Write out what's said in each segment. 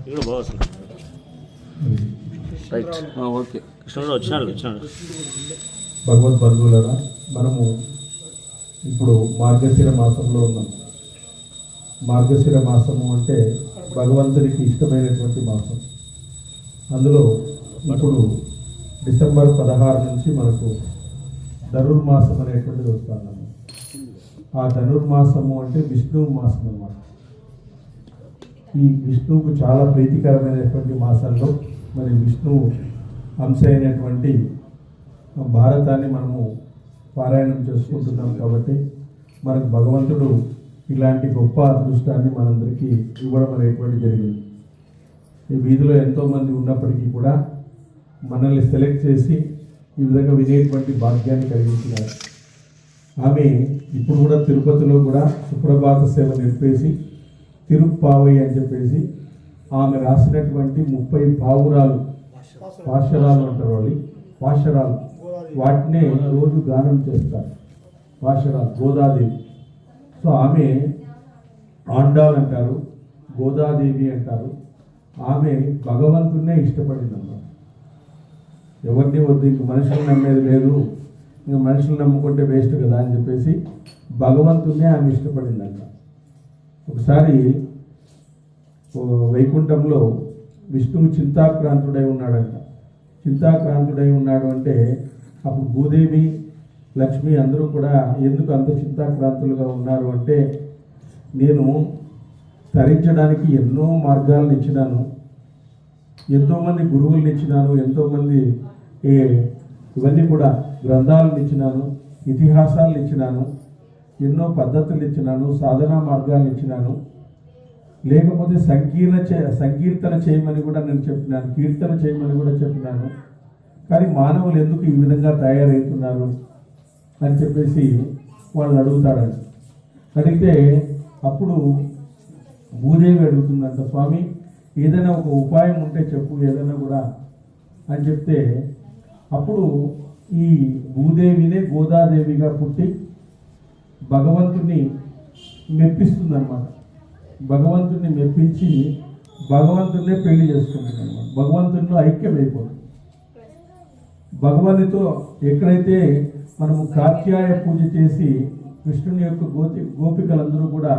ఇక్కడ బాగుంది. Right, okay. కృష్ణుడు వచ్చినాడు. భగవద్ బంధువులరా, మనము ఇప్పుడు మార్గశిర మాసంలో ఉన్నాం. మార్గశిర మాసము అంటే భగవంతునికి ఇష్టమైనటువంటి మాసం. అందులో ఇప్పుడు డిసెంబర్ 16 నుంచి మనకు ధనుర్మాసం అనేటువంటిది వస్తున్నాము. ఆ ధనుర్మాసము అంటే విష్ణువు మాసం అన్నమాట. ఈ విష్ణువుకు చాలా ప్రీతికరమైనటువంటి మాసంలో మరి విష్ణువు అంశ అయినటువంటి భారతాన్ని మనము పారాయణం చేసుకుంటున్నాం. కాబట్టి మనకు భగవంతుడు ఇలాంటి గొప్ప అదృష్టాన్ని మనందరికీ ఇవ్వడం అనేటువంటి జరిగింది. ఈ వీధిలో ఎంతోమంది ఉన్నప్పటికీ కూడా మనల్ని సెలెక్ట్ చేసి ఈ విధంగా వినేటువంటి భాగ్యాన్ని కలిగించినారు. ఆమె ఇప్పుడు కూడా తిరుపతిలో కూడా సుప్రభాత సేవ నిలిపేసి తిరుప్పావై అని చెప్పేసి ఆమె రాసినటువంటి 30 పావురాలు, పాశరాలు అంటారు వాళ్ళు, పాశరాలు, వాటినే రోజు గానం చేస్తారు. పాశరాలు గోదాదేవి. సో ఆమె ఆండాల్ అంటారు, గోదాదేవి అంటారు. ఆమె భగవంతున్నే ఇష్టపడిందన్నమాట. ఎవరిని వద్దు, ఇంక మనుషులు నమ్మేది లేదు, ఇంక మనుషులు నమ్ముకుంటే వేస్ట్ కదా అని చెప్పేసి భగవంతున్నే ఆమె ఇష్టపడిందంట. ఒకసారి వైకుంఠంలో విష్ణువు చింతాక్రాంతుడై ఉన్నాడంట. చింతాక్రాంతుడై ఉన్నాడు అంటే అప్పుడు భూదేవి, లక్ష్మి అందరూ కూడా ఎందుకు అంత చింతాక్రాంతులుగా ఉన్నారు అంటే, నేను తరించడానికి ఎన్నో మార్గాలను ఇచ్చినాను, ఎంతోమంది గురువులను ఇచ్చినాను, ఎంతోమంది ఇవన్నీ కూడా గ్రంథాలను ఇచ్చినాను, ఇతిహాసాలను ఇచ్చినాను, ఎన్నో పద్ధతులు ఇచ్చినాను, సాధనా మార్గాలను ఇచ్చినాను, లేకపోతే సంకీర్తన చేయమని కూడా నేను చెప్పినాను, కీర్తన చేయమని కూడా చెప్పినాను. కానీ మానవులు ఎందుకు ఈ విధంగా తయారవుతున్నారు అని చెప్పేసి వాళ్ళు అడుగుతాడండి. అడిగితే అప్పుడు భూదేవి అడుగుతుందంట, స్వామి ఏదైనా ఒక ఉపాయం ఉంటే చెప్పు, ఏదైనా కూడా అని చెప్తే అప్పుడు ఈ భూదేవినే గోదాదేవిగా పుట్టి భగవంతుని మెప్పిస్తుందన్నమాట. భగవంతుని మెప్పించి భగవంతున్నే పెళ్లి చేసుకుంటుంది అనమాట. భగవంతునిలో ఐక్యమైపోతుంది. భగవంతునితో ఎక్కడైతే మనము కాత్యాయ పూజ చేసి కృష్ణుని యొక్క గోపికలందరూ కూడా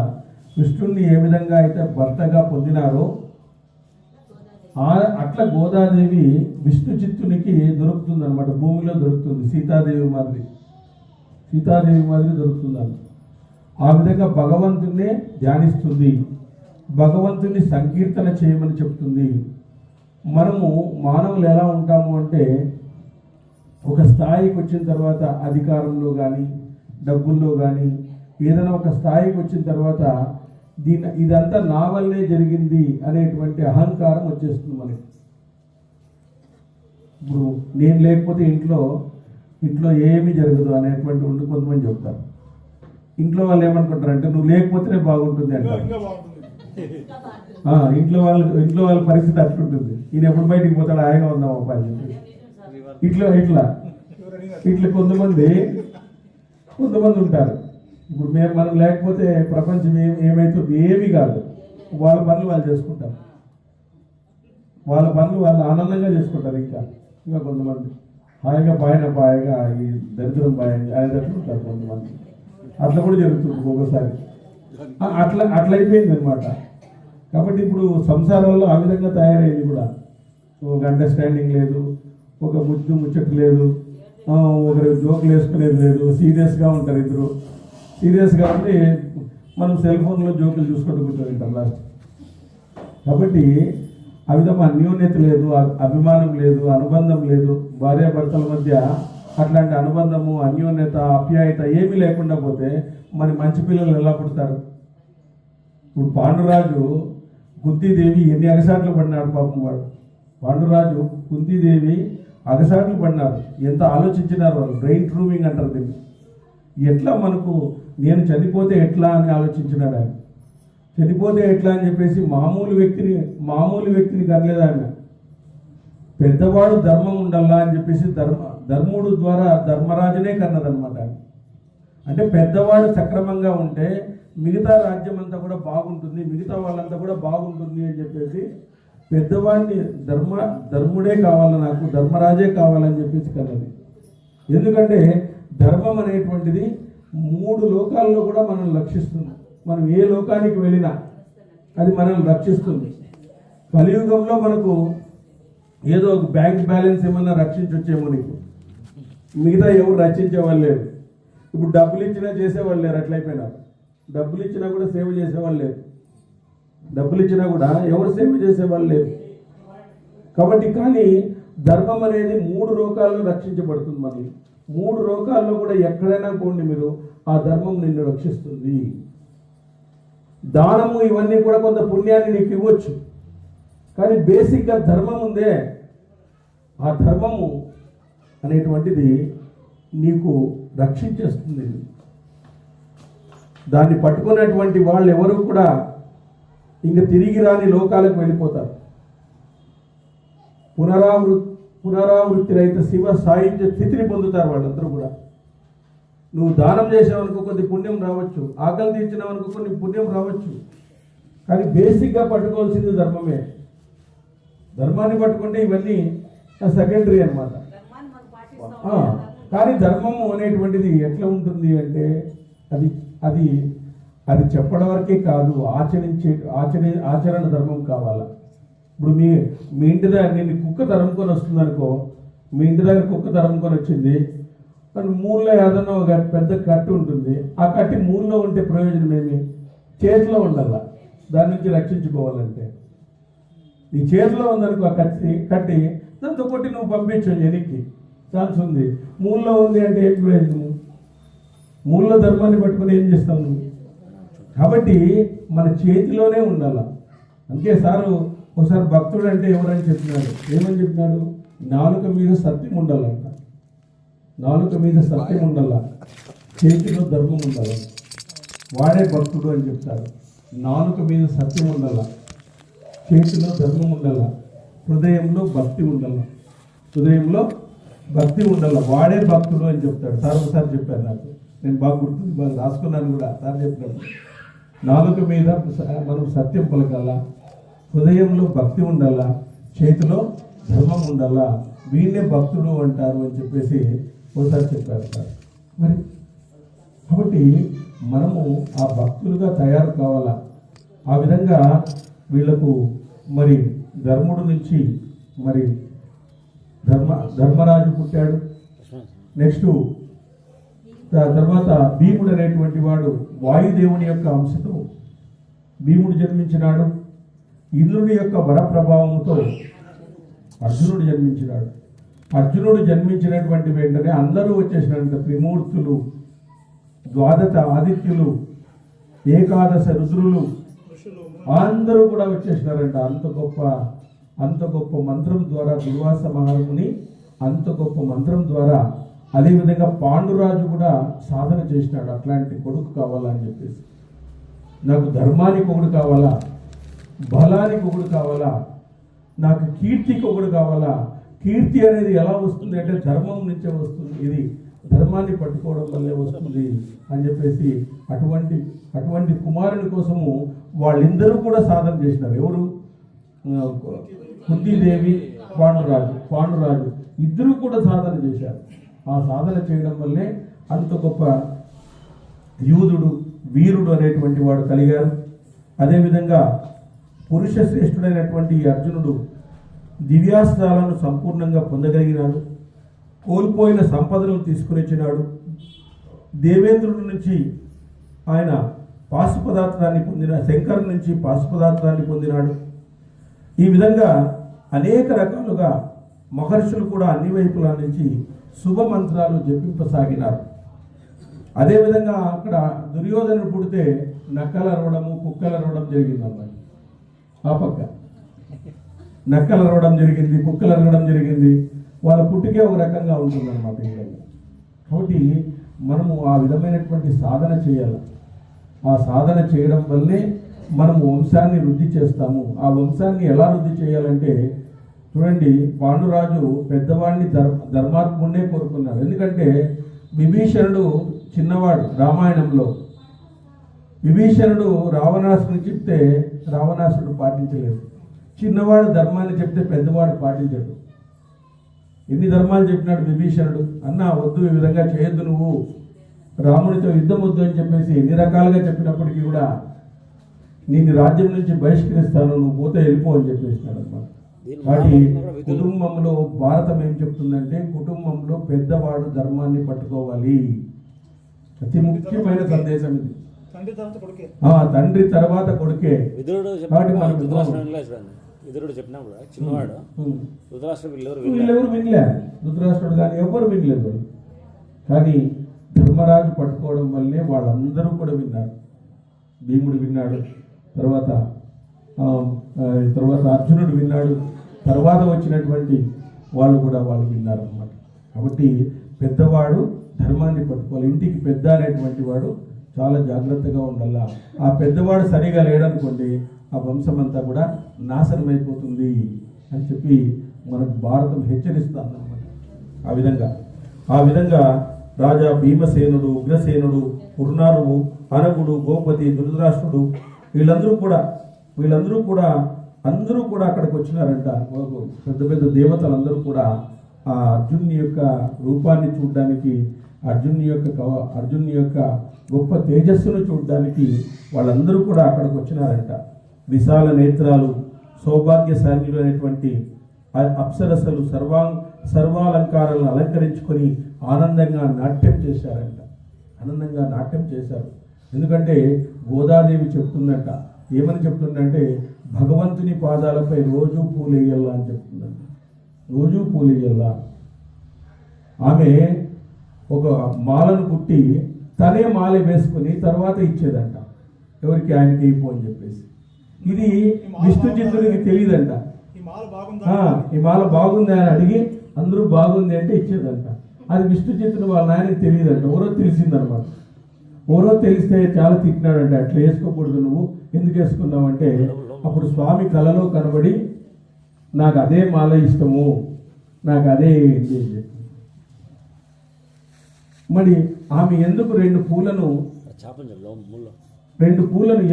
కృష్ణుణ్ణి ఏ విధంగా అయితే భర్తగా పొందినారో అట్లా గోదాదేవి విష్ణు చిత్తునికి దొరుకుతుంది అనమాట. భూమిలో దొరుకుతుంది, సీతాదేవి మాదిరి దొరుకుతుంది. ఆ విధంగా భగవంతున్నే ధ్యానిస్తుంది, భగవంతుని సంకీర్తన చేయమని చెప్తుంది. మనము మానవులు ఎలా ఉంటాము అంటే, ఒక స్థాయికి వచ్చిన తర్వాత అధికారంలో కానీ డబ్బుల్లో కానీ ఏదైనా ఒక స్థాయికి వచ్చిన తర్వాత ఇదంతా నా వల్లే జరిగింది అనేటువంటి అహంకారం వచ్చేస్తుంది మనకి. ఇప్పుడు నేను లేకపోతే ఇంట్లో ఏమీ జరగదు అనేటువంటి కొంతమంది చెప్తారు. ఇంట్లో వాళ్ళు ఏమనుకుంటారంటే, నువ్వు లేకపోతేనే బాగుంటుంది అంటారు. ఇంట్లో వాళ్ళ పరిస్థితి అట్లుంటుంది. ఈయన ఎప్పుడు బయటికి పోతాడు, హాయిగా ఉందాం అబ్బాయి ఇట్లా కొంతమంది ఉంటారు. ఇప్పుడు మనం లేకపోతే ప్రపంచం ఏమైతుంది, ఏమీ కాదు. వాళ్ళ పనులు వాళ్ళు చేసుకుంటారు, వాళ్ళ పనులు వాళ్ళు ఆనందంగా చేసుకుంటారు. ఇంకా కొంతమంది హాయిగా ఈ దరిద్రం ఉంటారు కొంతమంది. అట్లా కూడా జరుగుతుంది ఒక్కొక్కసారి. అట్లయిపోయింది అనమాట. కాబట్టి ఇప్పుడు సంసారాల్లో ఆ విధంగా తయారైంది కూడా. ఒక అండర్స్టాండింగ్ లేదు, ఒక ముచ్చట లేదు, ఒకరు జోకులు వేసుకునేది లేదు, సీరియస్గా ఉంటారు ఇద్దరు. సీరియస్గా ఉంటే మనం సెల్ ఫోన్లో జోకులు చూసుకుంటూ కూర్చోంటాం లాస్ట్. కాబట్టి ఆ విధంగా అన్యోన్యత లేదు, అభిమానం లేదు, అనుబంధం లేదు. భార్యాభర్తల మధ్య అట్లాంటి అనుబంధము, అన్యోన్యత, ఆప్యాయత ఏమీ లేకుండా పోతే మరి మంచి పిల్లలు ఎలా పుడతారు? ఇప్పుడు పాండురాజు కుంతీదేవి ఎన్ని అగసాట్లు పడినాడు పాపం వాడు. పాండురాజు కుంతీదేవి అగసాట్లు పడినారు. ఎంత ఆలోచించినారు వాళ్ళు. బ్రెయిన్ ట్రూమింగ్ అంటారు దీన్ని. ఎట్లా మనకు నేను చనిపోతే ఎట్లా అని ఆలోచించినాడు ఆయన. చనిపోతే ఎట్లా అని చెప్పేసి మామూలు వ్యక్తిని కనలేదు ఆమె. పెద్దవాడు ధర్మం ఉండాలా అని చెప్పేసి ధర్ముడు ద్వారా ధర్మరాజునే కన్నదనమాట. అంటే పెద్దవాడు సక్రమంగా ఉంటే మిగతా రాజ్యం అంతా కూడా బాగుంటుంది, మిగతా వాళ్ళంతా కూడా బాగుంటుంది అని చెప్పేసి పెద్దవాడిని ధర్ముడే కావాలి, నాకు ధర్మరాజే కావాలని చెప్పేసి కన్నది. ఎందుకంటే ధర్మం అనేటువంటిది 3 లోకాల్లో కూడా మనల్ని రక్షిస్తుంది. మనం ఏ లోకానికి వెళ్ళినా అది మనల్ని రక్షిస్తుంది. కలియుగంలో మనకు ఏదో ఒక బ్యాంక్ బ్యాలెన్స్ ఏమన్నా రక్షించొచ్చేమో, నీకు మిగతా ఎవరు రక్షించేవాళ్ళు లేరు. ఇప్పుడు డబ్బులు ఇచ్చినా చేసేవాళ్ళు లేరు, అట్లయిపోయినారు. డబ్బులు ఇచ్చినా కూడా సేవ చేసేవాళ్ళు లేరు. డబ్బులు ఇచ్చినా కూడా ఎవరు సేవ చేసేవాళ్ళు లేరు. కాబట్టి కానీ ధర్మం అనేది 3 లోకాల్లో రక్షించబడుతుంది. మనల్ని 3 లోకాల్లో కూడా ఎక్కడైనా పోండి మీరు, ఆ ధర్మం నిన్ను రక్షిస్తుంది. దానము ఇవన్నీ కూడా కొంత పుణ్యాన్ని నీకు ఇవ్వచ్చు, కానీ బేసిక్గా ధర్మం ఉందే, ఆ ధర్మము అనేటువంటిది నీకు రక్షించేస్తుంది. దాన్ని పట్టుకున్నటువంటి వాళ్ళు ఎవరు కూడా ఇంక తిరిగి రాని లోకాలకు వెళ్ళిపోతారు. పునరావృత్తి రహిత శివ సాయుధ్య స్థితిని పొందుతారు వాళ్ళందరూ కూడా. నువ్వు దానం చేసావనుకో కొన్ని పుణ్యం రావచ్చు, ఆకలి తీర్చినావనుకో కొన్ని పుణ్యం రావచ్చు, కానీ బేసిక్గా పట్టుకోవాల్సింది ధర్మమే. ధర్మాన్ని పట్టుకుంటే ఇవన్నీ సెకండరీ అన్నమాట. కానీ ధర్మము అనేటువంటిది ఎట్లా ఉంటుంది అంటే అది అది అది చెప్పడం వరకే కాదు, ఆచరణ ధర్మం కావాలా. ఇప్పుడు మీ ఇంటి దగ్గర నేను కుక్క తరుముకొని వస్తుంది అనుకో, మీ ఇంటి దగ్గర కుక్క తరుముకొని వచ్చింది, కానీ మూలలో ఏదన్నా ఒక పెద్ద కట్టు ఉంటుంది. ఆ కట్టి మూలలో ఉంటే ప్రయోజనం ఏమి? చేతిలో ఉండాల. దాని నుంచి రక్షించుకోవాలంటే నీ చేతిలో ఉందనుకో ఆ కట్టి దాంతో కొట్టి నువ్వు పంపించు, వెనక్కి ఛాన్స్ ఉంది. మూలలో ఉంది అంటే ఏం ప్రయోజనము? మూలలో ధర్మాన్ని పట్టుకుని ఏం చేస్తావు నువ్వు? కాబట్టి మన చేతిలోనే ఉండాల. అందుకే సారు ఒకసారి భక్తుడు అంటే ఎవరని చెప్పినాడు, ఏమని చెప్పినాడు? నాలుక మీద సత్యం ఉండాలంట. నాలుక మీద సత్యం ఉండాల, చేతిలో ధర్మం ఉండాల, వాడే భక్తుడు అని చెప్తాడు. నాలుక మీద సత్యం ఉండాల, చేతిలో ధర్మం ఉండాల, హృదయంలో భక్తి ఉండాల. హృదయంలో భక్తి ఉండాల, వాడే భక్తుడు అని చెప్తాడు. సార్ ఒకసారి చెప్పారు నాకు, నేను బాగా గుర్తుంది, బాగా రాసుకున్నాను కూడా. సార్ చెప్పాను, నాలుక మీద మనం సత్యం పలకాల, హృదయంలో భక్తి ఉండాల, చేతిలో ధర్మం ఉండాల, వీళ్ళే భక్తుడు అంటారు అని చెప్పేసి ఒకసారి చెప్పారు సార్. మరి కాబట్టి మనము ఆ భక్తులుగా తయారు కావాలా. ఆ విధంగా వీళ్లకు మరి ధర్ముడు నుంచి మరి ధర్మరాజు పుట్టాడు. నెక్స్ట్ తర్వాత భీముడు అనేటువంటి వాడు వాయుదేవుని యొక్క అంశతో భీముడు జన్మించినాడు. ఇంద్రుని యొక్క వర ప్రభావంతో అర్జునుడు జన్మించినాడు. అర్జునుడు జన్మించినటువంటి వెంటనే అందరూ వచ్చేసినారంట. త్రిమూర్తులు, ద్వాదశ ఆదిత్యులు, ఏకాదశ రుద్రులు అందరూ కూడా వచ్చేసినారంట. అంత గొప్ప మంత్రం ద్వారా దుర్వాస మహాముని అంత గొప్ప మంత్రం ద్వారా, అదేవిధంగా పాండురాజు కూడా సాధన చేసినాడు. అట్లాంటి కొడుకు కావాలా అని చెప్పేసి, నాకు ధర్మానికి ఒకడు కావాలా, బలానికి ఒకడు కావాలా, నాకు కీర్తికి ఒకడు కావాలా. కీర్తి అనేది ఎలా వస్తుంది అంటే ధర్మం నుంచే వస్తుంది, ఇది ధర్మాన్ని పట్టుకోవడం వల్లే వస్తుంది అని చెప్పేసి అటువంటి కుమారుని కోసము వాళ్ళిద్దరూ కూడా సాధన చేసినారు. ఎవరు? కుంతీదేవి, పాండురాజు ఇద్దరు కూడా సాధన చేశారు. ఆ సాధన చేయడం వల్లే అంత గొప్ప యూదుడు, వీరుడు అనేటువంటి వాడు కలిగారు. అదేవిధంగా పురుష శ్రేష్ఠుడైనటువంటి అర్జునుడు దివ్యాస్త్రాలను సంపూర్ణంగా పొందగలిగినాడు. కోల్పోయిన సంపదను తీసుకునిచ్చినాడు. దేవేంద్రుడి నుంచి ఆయన పాశుపదార్థాన్ని శంకరు నుంచి పాశుపదార్థాన్ని పొందినాడు. ఈ విధంగా అనేక రకాలుగా మహర్షులు కూడా అన్ని వైపుల నుంచి శుభ మంత్రాలు జపింపసాగినారు. అదేవిధంగా అక్కడ దుర్యోధనుడు పుడితే నక్కలు అరవడము, కుక్కలు అరవడం జరిగిందన్నమాట. ఆ పక్క నక్కలు అరవడం జరిగింది, కుక్కలు అరవడం జరిగింది. వాళ్ళ పుట్టుకే ఒక రకంగా ఉంటుందన్నమాట. కాబట్టి మనము ఆ విధమైనటువంటి సాధన చేయాలి. ఆ సాధన చేయడం వల్లే మనము వంశాన్ని వృద్ధి చేస్తాము. ఆ వంశాన్ని ఎలా వృద్ధి చేయాలంటే చూడండి, పాండురాజు పెద్దవాడిని ధర్మాత్ముడినే కోరుకున్నాడు. ఎందుకంటే విభీషణుడు చిన్నవాడు. రామాయణంలో విభీషణుడు రావణాసురుడు చెప్తే రావణాసురుడు పాటించలేదు. చిన్నవాడు ధర్మాన్ని చెప్తే పెద్దవాడు పాటించడు. ఎన్ని ధర్మాలు చెప్పినాడు విభీషణుడు, అన్నా వద్దు, ఈ విధంగా చేయొద్దు, నువ్వు రాముడితో యుద్ధం వద్దు అని చెప్పేసి ఎన్ని రకాలుగా చెప్పినప్పటికీ కూడా నేను రాజ్యం నుంచి బహిష్కరిస్తాను, నువ్వు పోతే వెళ్ళిపో అని చెప్పేసినాడు అన్నమాట. వాటి కుటుంబంలో భారతం ఏం చెప్తుందంటే, కుటుంబంలో పెద్దవాడు ధర్మాన్ని పట్టుకోవాలి. అతి ముఖ్యమైన సందేశం ఇది. తండ్రి తర్వాత కొడుకే. విదురుడు చెప్పినా కూడా చిన్నవాడు వీళ్ళెవరు వినలే, ధృతరాష్ట్రుడు కానీ ఎవరు వినలేదు. కానీ ధర్మరాజు పట్టుకోవడం వల్లే వాళ్ళందరూ కూడా విన్నారు. భీముడు విన్నాడు, తర్వాత అర్జునుడు విన్నాడు, తర్వాత వచ్చినటువంటి వాళ్ళు కూడా వాళ్ళు విన్నారు అన్నమాట. కాబట్టి పెద్దవాడు ధర్మాన్ని పట్టుకోవాలి. ఇంటికి పెద్ద అనేటువంటి వాడు చాలా జాగ్రత్తగా ఉండాల. ఆ పెద్దవాడు సరిగా లేడనుకోండి, ఆ వంశం అంతా కూడా నాశనం అయిపోతుంది అని చెప్పి మనకు భారతం హెచ్చరిస్తుంది అన్నమాట. ఆ విధంగా రాజా భీమసేనుడు, ఉగ్రసేనుడు, కుర్నారువు, అనగుడు, గోపతి, ధృతరాష్ట్రుడు వీళ్ళందరూ కూడా అక్కడికి వచ్చినారంట. పెద్ద పెద్ద దేవతలందరూ కూడా ఆ అర్జునుని యొక్క రూపాన్ని చూడడానికి, అర్జునుని యొక్క గొప్ప తేజస్సును చూడడానికి వాళ్ళందరూ కూడా అక్కడికి వచ్చినారంట. విశాల నేత్రాలు, సౌభాగ్యశాలిలు అనేటువంటి అప్సరసలు సర్వాలంకారాలను అలంకరించుకొని ఆనందంగా నాట్యం చేశారు. ఎందుకంటే గోదాదేవి చెప్తుందంట, ఏమని చెప్తుందంటే, భగవంతుని పాదాలపై రోజు పూలేయల్లా అని చెప్తుందంట. రోజు పూలేయల్లా. ఆమె ఒక మాలను కుట్టి తనే మాల వేసుకొని తర్వాత ఇచ్చేదంట. ఎవరికి? ఆయనకి అయిపో అని చెప్పేసి. ఇది విష్ణుచిత్తునికి తెలియదంట. ఈ మాల బాగుంది అని అడిగి అందరూ బాగుంది అంటే ఇచ్చేదంట. అది విష్ణుచిత్తుడు వాళ్ళ నాయనకి తెలియదంట. ఎవరో తెలిసిందనమాట. ఎవరో తెలిస్తే చాలా తిట్టినాడంట, అట్లా వేసుకోకూడదు, నువ్వు ఎందుకు వేసుకున్నావు అంటే, అప్పుడు స్వామి కలలో కనబడి నాకు అదే మాల ఇష్టము, నాకు అదే ఏంటి అని చెప్పి. మరి ఆమె ఎందుకు రెండు పూలను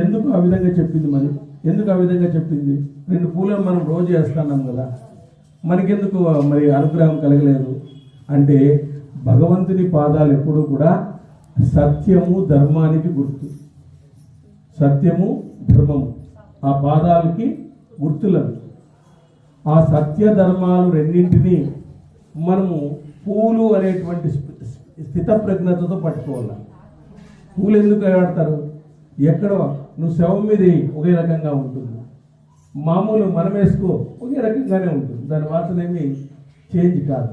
ఎందుకు ఆ విధంగా చెప్పింది? ఎందుకు ఆ విధంగా చెప్పింది? రెండు పూలను మనం రోజు వేస్తున్నాం కదా, మనకెందుకు మరి అనుగ్రహం కలగలేదు అంటే, భగవంతుని పాదాలు ఎప్పుడూ కూడా సత్యము ధర్మానికి గుర్తు. సత్యము ధర్మము ఆ పాదాలకి గుర్తులను. ఆ సత్య ధర్మాలు రెండింటినీ మనము పూలు అనేటువంటి స్థితప్రజ్ఞతతో పట్టుకోవాలి. పూలు ఎందుకు ఆడతారు? ఎక్కడో నువ్వు శవం మీద ఒకే రకంగా ఉంటుంది, మామూలు మనం వేసుకో ఒకే రకంగానే ఉంటుంది. దాని వాసన ఏమి చేంజ్ కాదు,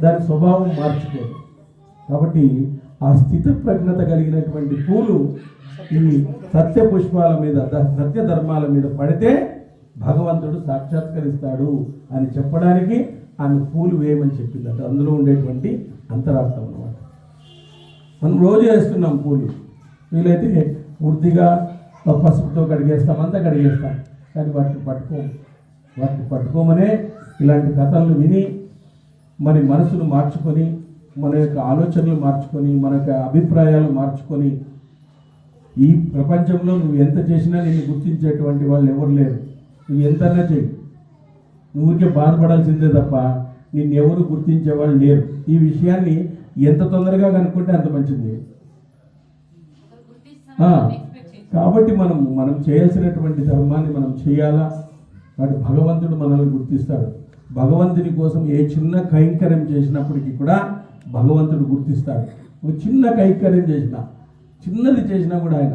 దాని స్వభావం మార్చుకోదు. కాబట్టి ఆ స్థిత ప్రజ్ఞత కలిగినటువంటి పూలు ఈ సత్య పుష్పాల మీద, సత్య ధర్మాల మీద పడితే భగవంతుడు సాక్షాత్కరిస్తాడు అని చెప్పడానికి ఆమె పూలు వేయమని చెప్పిందట. అందులో ఉండేటువంటి అంతరార్థం అన్నమాట. మనం రోజు వేస్తున్నాం పూలు, వీలైతే పూర్తిగా పసుపుతో కడిగేస్తాం, అంతా కడిగేస్తాం, కానీ వాటిని పట్టుకోమనే ఇలాంటి కథలను విని మన మనసును మార్చుకొని, మన యొక్క ఆలోచనలు మార్చుకొని, మన యొక్క అభిప్రాయాలు మార్చుకొని, ఈ ప్రపంచంలో నువ్వు ఎంత చేసినా నిన్ను గుర్తించేటువంటి వాళ్ళు ఎవరు లేరు. నువ్వు ఎంతన్నా చేయి, నువ్వుకే బాధపడాల్సిందే తప్ప నిన్నెవరు గుర్తించే వాళ్ళు లేరు. ఈ విషయాన్ని ఎంత తొందరగా కనుక్కుంటే అంత మంచిది. కాబట్టి మనం చేయాల్సినటువంటి ధర్మాన్ని మనం చేయాలా. కాబట్టి భగవంతుడు మనల్ని గుర్తిస్తాడు. భగవంతుని కోసం ఏ చిన్న కైంకర్యం చేసినప్పటికీ కూడా భగవంతుడు గుర్తిస్తాడు. ఒక చిన్న కైంకర్యం చేసినా, చిన్నది చేసినా కూడా ఆయన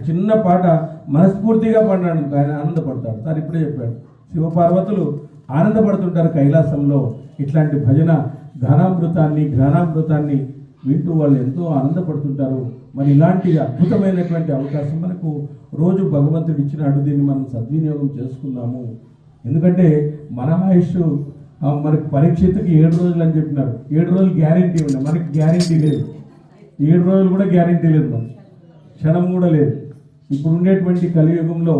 చిన్న పాట మనస్ఫూర్తిగా పాడినాడు, ఆయన ఆనందపడతాడు. సార్ ఇప్పుడే చెప్పాడు, శివపార్వతులు ఆనందపడుతుంటారు కైలాసంలో. ఇట్లాంటి భజన జ్ఞానామృతాన్ని వింటూ వాళ్ళు ఎంతో ఆనందపడుతుంటారు. మరి ఇలాంటి అద్భుతమైనటువంటి అవకాశం మనకు రోజు భగవంతుడు ఇచ్చినాడు. దీన్ని మనం సద్వినియోగం చేసుకుందాము. ఎందుకంటే మన ఆయుష్ మనకు పరీక్షకి 7 రోజులు అని చెప్పినారు. 7 రోజులు గ్యారెంటీ ఉన్నాయి, మనకి గ్యారెంటీ లేదు. 7 రోజులు కూడా గ్యారెంటీ లేదు, మనకి క్షణం కూడా లేదు. ఇప్పుడు ఉండేటువంటి కలియుగంలో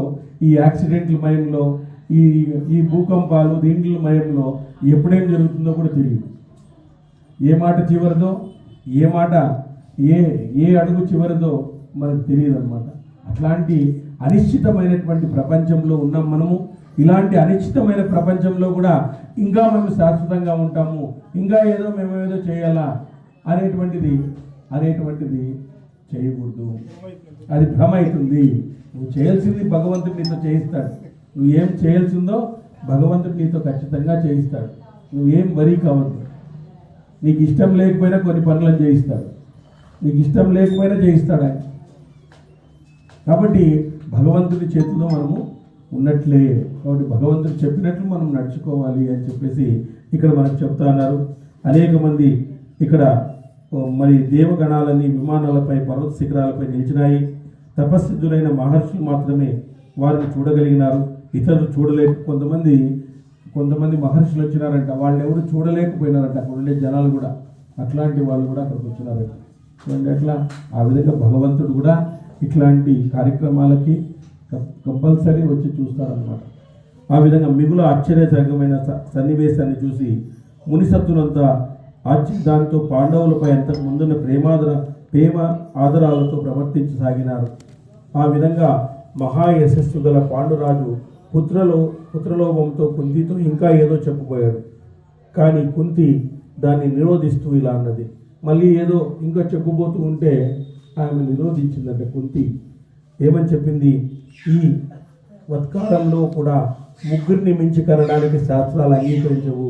ఈ యాక్సిడెంట్ల మయంలో, ఈ భూకంపాలు దీంట్ల మయంలో ఎప్పుడేం జరుగుతుందో కూడా తెలియదు. ఏ మాట చివరిదో, ఏ అడుగు చివరిదో మనకు తెలియదు అన్నమాట. అట్లాంటి అనిశ్చితమైనటువంటి ప్రపంచంలో ఉన్నాం మనము. ఇలాంటి అనిశ్చితమైన ప్రపంచంలో కూడా ఇంకా మేము శాశ్వతంగా ఉంటాము, ఇంకా మేము ఏదో చేయాలా అనేటువంటిది చేయకూడదు. అది భ్రమ అవుతుంది. నువ్వు చేయాల్సింది భగవంతుడు నీతో చేయిస్తాడు. నువ్వు ఏం చేయాల్సిందో భగవంతుడు నీతో ఖచ్చితంగా చేయిస్తాడు. నువ్వేం వరీ కావద్దు. నీకు ఇష్టం లేకపోయినా కొన్ని పనులను చేయిస్తాడు, నీకు ఇష్టం లేకపోయినా చేయిస్తాడు ఆయన. కాబట్టి భగవంతుడి చేతిలో మనము ఉన్నట్లే. కాబట్టి భగవంతుడు చెప్పినట్లు మనం నడుచుకోవాలి అని చెప్పేసి ఇక్కడ మనకు చెప్తా ఉన్నారు. అనేక మంది ఇక్కడ మరి దేవగణాలన్నీ విమానాలపై, పర్వత శిఖరాలపై నిలిచినాయి. తపస్సిద్ధులైన మహర్షులు మాత్రమే వారిని చూడగలిగినారు, ఇతరులు చూడలేక కొంతమంది మహర్షులు వచ్చినారంట, వాళ్ళని ఎవరు చూడలేకపోయినారంట. అక్కడ ఉండే జనాలు కూడా అట్లాంటి వాళ్ళు కూడా అక్కడికి వచ్చినారంట. చూడండి అట్లా ఆ విధంగా భగవంతుడు కూడా ఇట్లాంటి కార్యక్రమాలకి కంపల్సరీ వచ్చి చూస్తారనమాట. ఆ విధంగా మిగులు ఆశ్చర్యజనకమైన సన్నివేశాన్ని చూసి మునిసత్తులంతా దాంతో పాండవులపై అంతకు ముందున్న ప్రేమ ఆదరాలతో ప్రవర్తించసాగినారు. ఆ విధంగా మహా యశస్సు గల పాండురాజు పుత్రలోభంతో కుంతితో ఇంకా ఏదో చెప్పబోయాడు. కానీ కుంతి దాన్ని నిరోధిస్తూ ఇలా అన్నది. మళ్ళీ ఏదో ఇంకా చెప్పబోతూ ఉంటే ఆమె నిరోధించిందంటే కుంతి ఏమని చెప్పింది, ఈ వత్కారంలో కూడా ముగ్గురిని మించి కనడానికి శాస్త్రాలు అంగీకరించవు.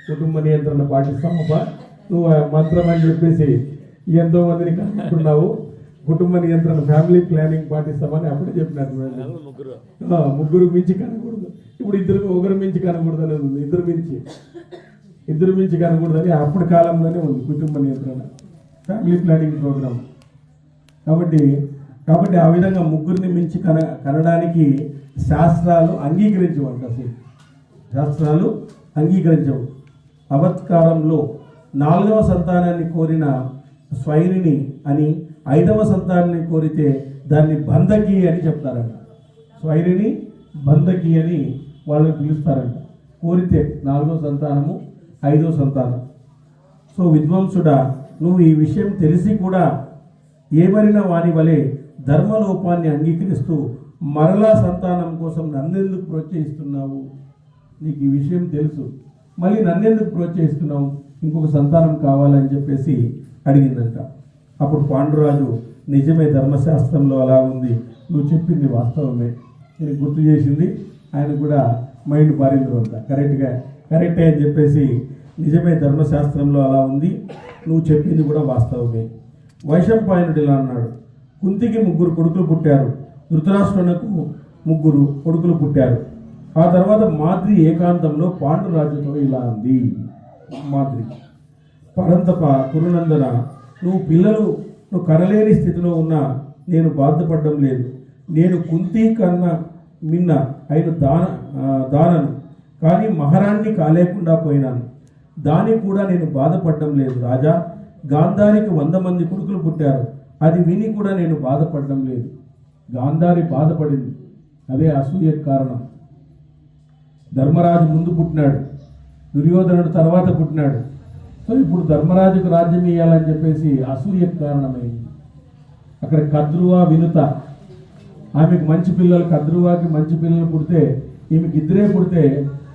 కుటుంబ నియంత్రణ పాటిస్తామబ్బా, నువ్వు మంత్రం అని చెప్పేసి ఎంతో మందిని కనుక్కున్నావు, కుటుంబ నియంత్రణ ఫ్యామిలీ ప్లానింగ్ పాటిస్తామని అప్పుడే చెప్పినట్టు. ముగ్గురు మించి కనకూడదు. ఇప్పుడు ఒకరు మించి కనకూడదు అనేది ఉంది. ఇద్దరు మించి కనకూడదని అప్పటి కాలంలోనే ఉంది కుటుంబ నియంత్రణ ఫ్యామిలీ ప్లానింగ్ ప్రోగ్రామ్. కాబట్టి ఆ విధంగా ముగ్గురిని మించి కనడానికి శాస్త్రాలు అంగీకరించవంట. అసలు శాస్త్రాలు అంగీకరించవు. అవత్కారంలో 4వ సంతానాన్ని కోరిన స్వైరిని అని, 5వ సంతానాన్ని కోరితే దాన్ని బంధకి అని చెప్తారంట. స్వైరిని బంధకి అని వాళ్ళని పిలుస్తారంట. కోరితే 4వ సంతానము, 5వ సంతానం. సో విద్వాంసుడా, నువ్వు ఈ విషయం తెలిసి కూడా ఏమరిన వాని వలె ధర్మలోపాన్ని అంగీకరిస్తూ మరలా సంతానం కోసం నన్నెందుకు ప్రోత్సహిస్తున్నావు? నీకు ఈ విషయం తెలుసు, మళ్ళీ నన్నెందుకు ప్రోత్సహిస్తున్నావు? ఇంకొక సంతానం కావాలని చెప్పేసి అడిగిందంట. అప్పుడు పాండురాజు, నిజమే, ధర్మశాస్త్రంలో అలా ఉంది, నువ్వు చెప్పింది వాస్తవమే. నేను గుర్తు చేసింది ఆయన కూడా మైండ్ పారింది అంట. కరెక్టే అని చెప్పేసి, నిజమే, ధర్మశాస్త్రంలో అలా ఉంది, నువ్వు చెప్పింది కూడా వాస్తవమే. వైశంపాయనుడు ఇలా అన్నాడు, కుంతికి 3 కొడుకులు పుట్టారు, ధృతరాష్ట్రునకు 3 కొడుకులు పుట్టారు. ఆ తర్వాత మాద్రి ఏకాంతంలో పాండురాజుతో ఇలా అంది. మాద్రి, పరంతప కురునందన, నువ్వు కనలేని స్థితిలో ఉన్నా నేను బాధపడడం లేదు. నేను కుంతి కన్నా మిన్న అయిన దానను, కానీ మహారాణ్ణి కాలేకుండా పోయినాను, దానికి కూడా నేను బాధపడడం లేదు. రాజా, గాంధారికి 100 మంది కొడుకులు పుట్టారు, అది విని కూడా నేను బాధపడడం లేదు. గాంధారి బాధపడింది, అదే అసూయ కారణం. ధర్మరాజు ముందు పుట్టినాడు, దుర్యోధనుడు తర్వాత పుట్టినాడు. సో ఇప్పుడు ధర్మరాజుకు రాజ్యం ఇవ్వాలని చెప్పేసి అసూయ కారణమైంది. అక్కడ కద్రువ, వినుత, ఆమెకు మంచి పిల్లలు, కద్రువాకి మంచి పిల్లలు పుడితే, ఈమెకి 2 పుడితే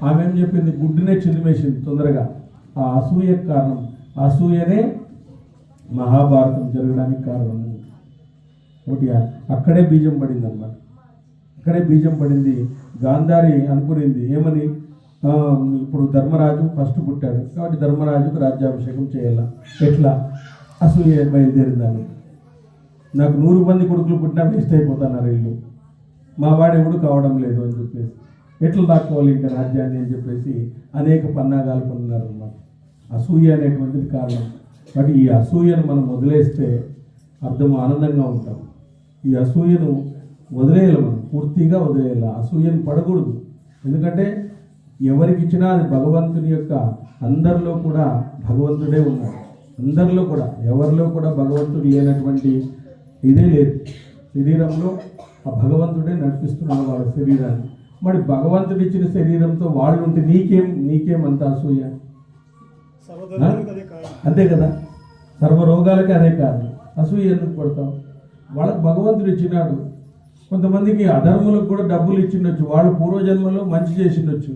ఆమె ఏం చెప్పింది, గుడ్డునే చిదిమేసింది తొందరగా. ఆ అసూయ కారణం. అసూయనే మహాభారతం జరగడానికి కారణం. ఒకటి అక్కడే బీజం పడింది అన్నమాట. అక్కడే బీజం పడింది. గాంధారి అనుకునింది ఏమని, ఇప్పుడు ధర్మరాజు ఫస్ట్ పుట్టాడు కాబట్టి ధర్మరాజుకు రాజ్యాభిషేకం చేయాల. ఎట్లా? అసూయ బయలుదేరిందని. నాకు 100 మంది కొడుకులు పుట్టినా వేస్ట్ అయిపోతున్నారు వీళ్ళు, మా వాడు ఎవడు కావడం లేదు అని చెప్పేసి, ఎట్లా దాక్కోవాలి ఇంకా రాజ్యాన్ని అని చెప్పేసి అనేక పన్నాగాలు పన్నారు అన్నమాట. అసూయ అనేటువంటిది కారణం. బట్ ఈ అసూయను మనం వదిలేస్తే ఆనందంగా ఉంటాం. ఈ అసూయను వదిలేయాలి, మనం పూర్తిగా వదిలేయాలి. అసూయను పడకూడదు. ఎందుకంటే ఎవరికి ఇచ్చినా అది భగవంతుని యొక్క, అందరిలో కూడా భగవంతుడే ఉన్నాడు. అందరిలో కూడా, ఎవరిలో కూడా భగవంతుడు లేనటువంటి ఇదే లేదు. శరీరంలో ఆ భగవంతుడే నడిపిస్తున్నాడు వాళ్ళ శరీరాన్ని. మరి భగవంతుడు ఇచ్చిన శరీరంతో వాళ్ళు ఉంటే నీకేమంత అసూయ? అంతే కదా, సర్వ రోగాలకి అదే కారణం. అసూయ ఎందుకు పడతాం? వాళ్ళకి భగవంతుడు ఇచ్చినాడు, కొంతమందికి అధర్ములకు కూడా డబ్బులు ఇచ్చిండొచ్చు, వాళ్ళు పూర్వజన్మలో మంచి చేసిండొచ్చు.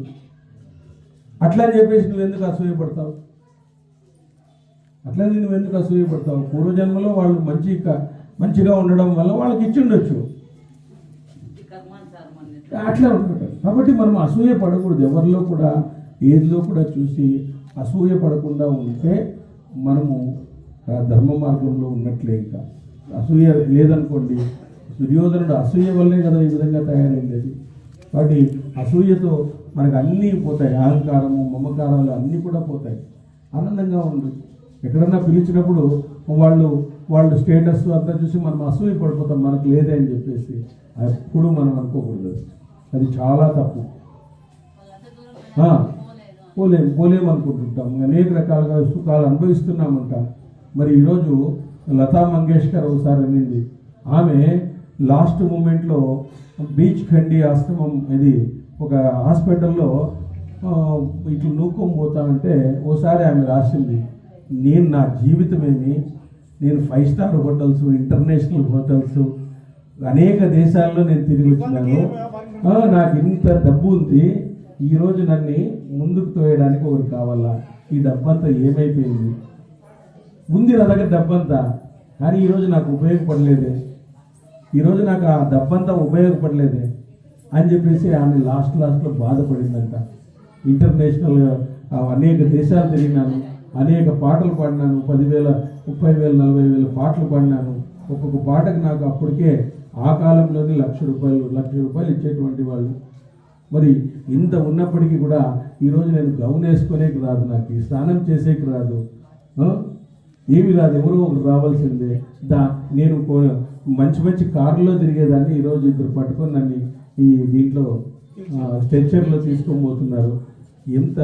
అట్లా అని చెప్పేసి నువ్వు ఎందుకు అసూయపడతావు? అట్లా నువ్వు ఎందుకు అసూయపడతావు? పూర్వజన్మలో వాళ్ళు మంచిగా ఉండడం వల్ల వాళ్ళకి ఇచ్చిండొచ్చు, అట్లా ఉంటుంది. కాబట్టి మనం అసూయ పడకూడదు. ఎవరిలో కూడా ఏదిలో కూడా చూసి అసూయ పడకుండా ఉంటే మనము ధర్మ మార్గంలో ఉన్నట్లే. ఇంకా అసూయ లేదనుకోండి, దుర్యోధనుడు అసూయ వల్లే కదా ఈ విధంగా తయారైంది. కాబట్టి అసూయతో మనకు అన్నీ పోతాయి, అహంకారము మమకారాలు అన్నీ కూడా పోతాయి. ఆనందంగా ఉంది. ఎక్కడన్నా పిలిచినప్పుడు వాళ్ళు స్టేటస్ అంతా చూసి మనం అసూయ పడిపోతాం, మనకు లేదే అని చెప్పేసి ఎప్పుడు మనం అనుకోకూడదు. అది చాలా తప్పు. పోలేము అనుకుంటుంటాం, అనేక రకాలుగా సుఖాలు అనుభవిస్తున్నామంటాం. మరి ఈరోజు లతా మంగేష్కర్ ఒకసారి అనింది, ఆమె లాస్ట్ మూమెంట్లో బీచ్ ఖండి ఆశ్రమం ఇది ఒక హాస్పిటల్లో ఇట్లా నూకొని పోతామంటే ఓసారి ఆమె రాసింది, నేను నా జీవితమేమి, నేను 5 స్టార్ హోటల్స్, ఇంటర్నేషనల్ హోటల్స్, అనేక దేశాల్లో నేను తిరిగి వచ్చినాను, నాకు ఇంత డబ్బు ఉంది, ఈరోజు నన్ను ముందుకు తోయడానికి ఒకరు కావాలా, ఈ డబ్బంతా ఏమైపోయింది? ఉంది నా దగ్గర డబ్బంతా, కానీ ఈరోజు నాకు ఉపయోగపడలేదే, ఈరోజు నాకు ఆ డబ్బంతా ఉపయోగపడలేదే అని చెప్పేసి ఆమె లాస్ట్లో బాధపడిందంట. ఇంటర్నేషనల్ అనేక దేశాలు తిరిగినాను, అనేక పాటలు పాడినాను, 10,000, 30,000, 40,000 పాటలు పాడినాను. ఒక్కొక్క పాటకు నాకు అప్పటికే ఆ కాలంలోనే ₹1,00,000 ఇచ్చేటువంటి వాళ్ళు. మరి ఇంత ఉన్నప్పటికీ కూడా ఈరోజు నేను గౌన్ వేసుకునేకి రాదు, నాకు ఈ స్నానం చేసేకి రాదు, ఏమి రాదు, ఎవరో ఒకరు రావాల్సిందే. నేను మంచి కారులో తిరిగేదాన్ని, ఈరోజు ఇద్దరు పట్టుకొని నన్ను ఈ దీంట్లో స్ట్రెచ్చర్లో తీసుకొని పోతున్నారు. ఎంత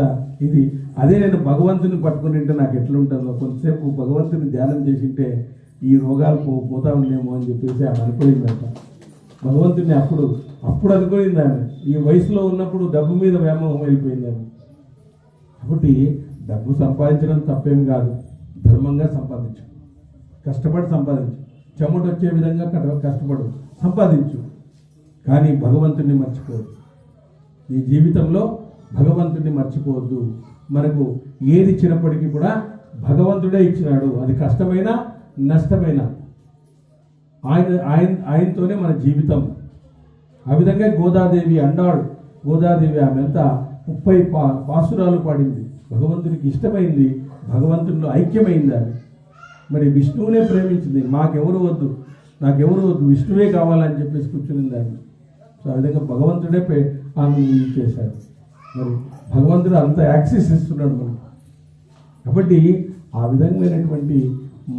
ఇది! అదే నేను భగవంతుని పట్టుకుని ఉంటే నాకు ఎట్లుంటుందో, కొంతసేపు భగవంతుని ధ్యానం చేసింటే ఈ రోగాలు పోతా ఉండేమో అని చెప్పేసి ఆమె అనుకోయిందంట. భగవంతుని అప్పుడు అనుకోయింది ఆమె. ఈ వయసులో ఉన్నప్పుడు డబ్బు మీద వ్యామోహం అయిపోయింది ఆమె. కాబట్టి డబ్బు సంపాదించడం తప్పేం కాదు, ధర్మంగా సంపాదించు, కష్టపడి సంపాదించు, చెమట వచ్చే విధంగా కష్టపడు, సంపాదించు, కానీ భగవంతుని మర్చిపోవద్దు. నీ జీవితంలో భగవంతుడిని మర్చిపోవద్దు. మనకు ఏది ఇచ్చినప్పటికీ కూడా భగవంతుడే ఇచ్చినాడు, అది కష్టమైనా నష్టమైనా ఆయనతోనే మన జీవితం. ఆ విధంగా గోదాదేవి ఆమె ఎంత 30 పాసురాలు పాడింది, భగవంతుడికి ఇష్టమైంది, భగవంతుడిలో ఐక్యమైంది ఆమె. మరి విష్ణువునే ప్రేమించింది, నాకెవరు వద్దు, విష్ణువే కావాలని చెప్పేసి కూర్చునింది ఆమె. సో ఆ విధంగా భగవంతుడే ఆమె చేశాడు. మరి భగవంతుడు అంత యాక్సెస్ ఇస్తున్నాడు మనకు. కాబట్టి ఆ విధమైనటువంటి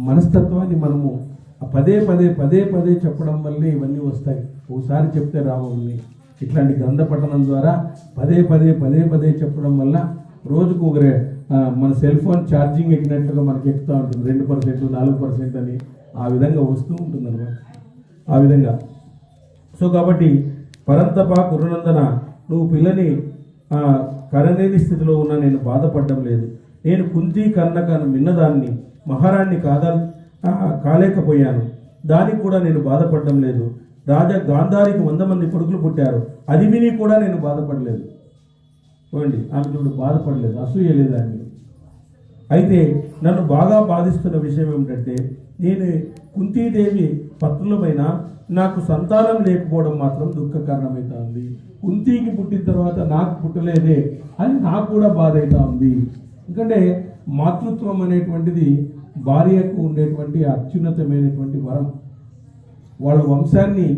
మనస్తత్వాన్ని మనము పదే చెప్పడం వల్లే ఇవన్నీ వస్తాయి. ఒకసారి చెప్తే రావని ఇట్లాంటి గ్రంథ పఠనం ద్వారా పదే చెప్పడం వల్ల రోజుకు మన సెల్ ఫోన్ ఛార్జింగ్ ఎక్కినట్లుగా మనకి ఎక్కుతూ ఉంటుంది, 2%, 4% అని ఆ విధంగా వస్తూ ఉంటుంది అన్నమాట. ఆ విధంగా సో కాబట్టి పరంతప కురునందన, నువ్వు పిల్లని కరలేని స్థితిలో ఉన్నా నేను బాధపడడం లేదు. నేను కుంతి కన్నకను మిన్నదాన్ని, మహారాణ్ణి కాలేకపోయాను, దానికి కూడా నేను బాధపడడం లేదు. రాజా గాంధారికి 100 మంది కొడుకులు పుట్టారు, అది విని కూడా నేను బాధపడలేదు. చూడండి, ఆమె చూడు బాధపడలేదు, అసూయ లేదు ఆమె. అయితే నన్ను బాగా బాధిస్తున్న విషయం ఏమిటంటే, నేను కుంతీదేవి పత్రులమైన నాకు సంతానం లేకపోవడం మాత్రం దుఃఖ కారణమవుతా ఉంది. కుంతికి పుట్టిన తర్వాత నాకు పుట్టలేదే అని నాకు కూడా బాధ అవుతా ఉంది. ఎందుకంటే మాతృత్వం అనేటువంటిది భార్యకు ఉండేటువంటి అత్యున్నతమైనటువంటి వరం. వాళ్ళ వంశాన్ని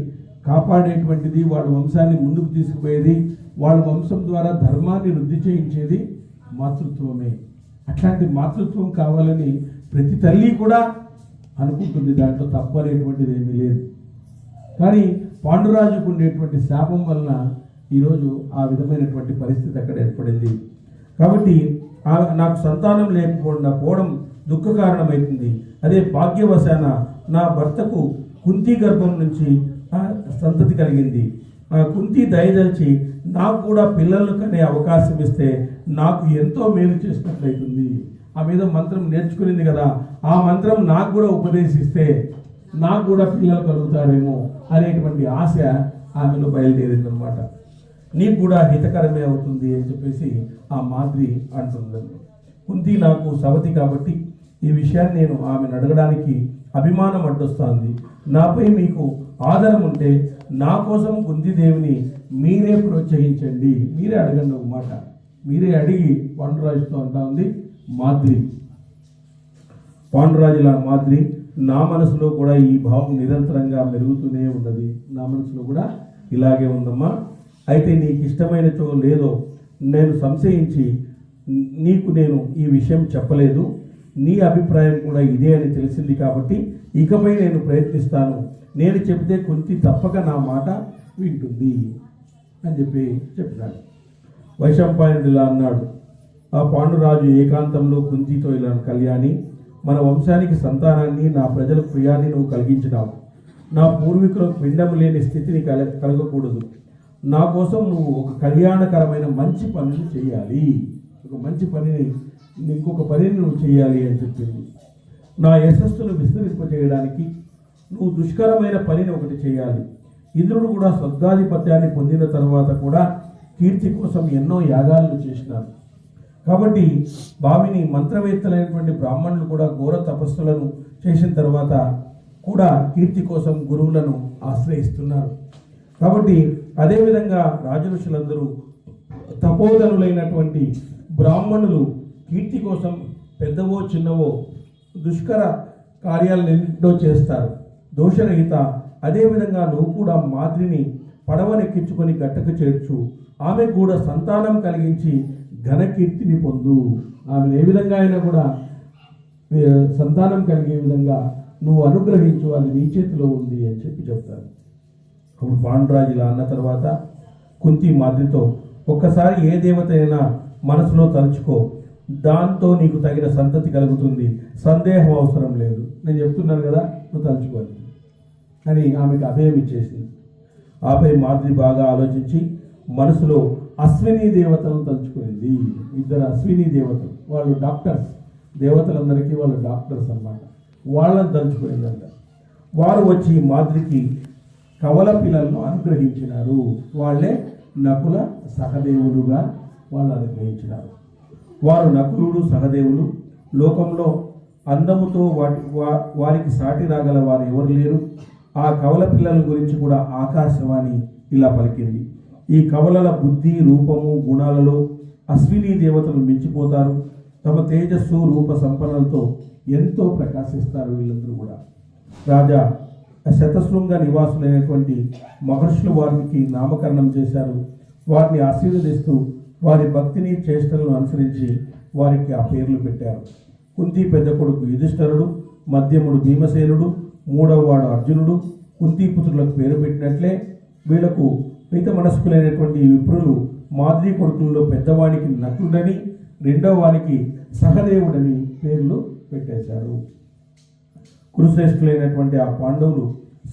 కాపాడేటువంటిది, వాళ్ళ వంశాన్ని ముందుకు తీసుకుపోయేది, వాళ్ళ వంశం ద్వారా ధర్మాన్ని వృద్ధి చేయించేది మాతృత్వమే. అట్లాంటి మాతృత్వం కావాలని ప్రతి తల్లి కూడా అనుకుంటుంది, దాంట్లో తప్పు అనేటువంటిది ఏమీ లేదు. కానీ పాండురాజుకు ఉండేటువంటి శాపం వలన ఈరోజు ఆ విధమైనటువంటి పరిస్థితి అక్కడ ఏర్పడింది. కాబట్టి నాకు సంతానం లేకపోవడం దుఃఖ కారణమవుతుంది. అదే భాగ్యవశాన నా భర్తకు కుంతి గర్భం నుంచి సంతతి కలిగింది. కుంతి దయదలిచి నాకు కూడా పిల్లలను కనే అవకాశం ఇస్తే నాకు ఎంతో మేలు చేసినట్లయితుంది. ఆ మీద మంత్రం నేర్చుకునింది కదా, ఆ మంత్రం నాకు కూడా ఉపదేశిస్తే నాకు కూడా పిల్లలు కలుగుతారేమో అనేటువంటి ఆశ ఆమెలో బయలుదేరింది అనమాట. నీకు కూడా హితకరమే అవుతుంది అని చెప్పేసి ఆ మాద్రి అంటుందండి. కుంతి నాకు సవతి కాబట్టి ఈ విషయాన్ని నేను ఆమెను అడగడానికి అభిమానం అడ్డొస్తుంది. నాపై మీకు ఆదరం ఉంటే నా కోసం కుంతిదేవిని మీరే ప్రోత్సహించండి, మీరే అడగండి. ఒక మాట మీరే అడిగి పాండురాజుతో అంటా ఉంది మాద్రి. పాండురాజుల మాద్రి, నా మనసులో కూడా ఈ భావం నిరంతరంగా మెరుగుతూనే ఉన్నది. నా మనసులో కూడా ఇలాగే ఉందమ్మా. అయితే నీకు ఇష్టమైనచో లేదో నేను సంశయించి నీకు నేను ఈ విషయం చెప్పలేదు. నీ అభిప్రాయం కూడా ఇదే అని తెలిసింది కాబట్టి ఇకపై నేను ప్రయత్నిస్తాను. నేను చెబితే కుంతి తప్పక నా మాట వింటుంది అని చెప్పినాడు. వైశంపాయనుడు ఇలా అన్నాడు, ఆ పాండురాజు ఏకాంతంలో కుంతితో ఇలా, కళ్యాణి, మన వంశానికి సంతానాన్ని, నా ప్రజలకు ప్రియాన్ని నువ్వు కలిగించినావు. నా పూర్వీకులకు పిండం లేని స్థితిని కలగకూడదు. నా కోసం నువ్వు ఒక కళ్యాణకరమైన మంచి పనిని చేయాలి. ఒక మంచి పనిని, ఇంకొక పనిని నువ్వు చేయాలి అని చెప్పింది. నా యశస్సును విస్తరింపజేయడానికి నువ్వు దుష్కరమైన పనిని ఒకటి చేయాలి. ఇంద్రుడు కూడా స్వర్గాధిపత్యాన్ని పొందిన తర్వాత కూడా కీర్తి కోసం ఎన్నో యాగాలను చేసినారు. కాబట్టి భావిని మంత్రవేత్తలైనటువంటి బ్రాహ్మణులు కూడా ఘోర తపస్సులను చేసిన తర్వాత కూడా కీర్తి కోసం గురువులను ఆశ్రయిస్తున్నారు. కాబట్టి అదేవిధంగా రాజఋషులందరూ తపోధనులైనటువంటి బ్రాహ్మణులు కీర్తి కోసం పెద్దవో చిన్నవో దుష్కర కార్యాలను ఎన్నో చేస్తారు, దోషరహిత. అదేవిధంగా నువ్వు కూడా మాద్రిని పడవనెక్కించుకొని గట్టకు చేర్చు. ఆమె కూడా సంతానం కలిగించి ఘనకీర్తిని పొందు. ఆమెను ఏ విధంగా అయినా కూడా సంతానం కలిగే విధంగా నువ్వు అనుగ్రహించు, అది నీ చేతిలో ఉంది అని చెప్తారు. అప్పుడు పాండురాజు ఇలా అన్న తర్వాత కుంతి మాద్రితో, ఒక్కసారి ఏ దేవత అయినా మనసులో తలుచుకో, దాంతో నీకు తగిన సంతతి కలుగుతుంది, సందేహం అవసరం లేదు. నేను చెప్తున్నాను కదా, నువ్వు తలుచుకోవాలి అని ఆమెకు అభయం ఇచ్చేసింది. ఆపై మాద్రి బాగా ఆలోచించి మనసులో అశ్విని దేవతలను తలుచుకునేది. ఇద్దరు అశ్విని దేవతలు, వాళ్ళు డాక్టర్స్, దేవతలందరికీ వాళ్ళు డాక్టర్స్ అన్నమాట. వాళ్ళని తలుచుకునేదంట. వారు వచ్చి మాద్రికి కవల పిల్లలను అనుగ్రహించినారు. వాళ్ళే నకుల సహదేవులుగా వాళ్ళు అనుగ్రహించినారు. వారు నకులుడు సహదేవులు. లోకంలో అందముతో వారికి సాటి రాగల వారు ఎవరు లేరు. ఆ కవల పిల్లల గురించి కూడా ఆకాశవాణి ఇలా పలికింది, ఈ కవలల బుద్ధి, రూపము, గుణాలలో అశ్విని దేవతలు మించిపోతారు. తమ తేజస్సు, రూప సంపన్నలతో ఎంతో ప్రకాశిస్తారు వీళ్ళందరూ కూడా. రాజా శతశృంగ నివాసులైనటువంటి మహర్షులు వారికి నామకరణం చేశారు. వారిని ఆశీర్వదిస్తూ వారి భక్తిని, చేష్టలను అనుసరించి వారికి ఆ పేర్లు పెట్టారు. కుంతి పెద్ద కొడుకు యుధిష్ఠరుడు, మధ్యముడు భీమసేనుడు, మూడవ వాడు అర్జునుడు. కుంతి పుత్రులకు పేరు పెట్టినట్లే వీళ్లకు మిత మనస్కులైనటువంటి విప్రులు మాద్రి కొడుకుల్లో పెద్దవానికి నకులుడని, రెండవ వానికి సహదేవుడని పేర్లు పెట్టేశారు. కురుశ్రేష్ఠులైనటువంటి ఆ పాండవులు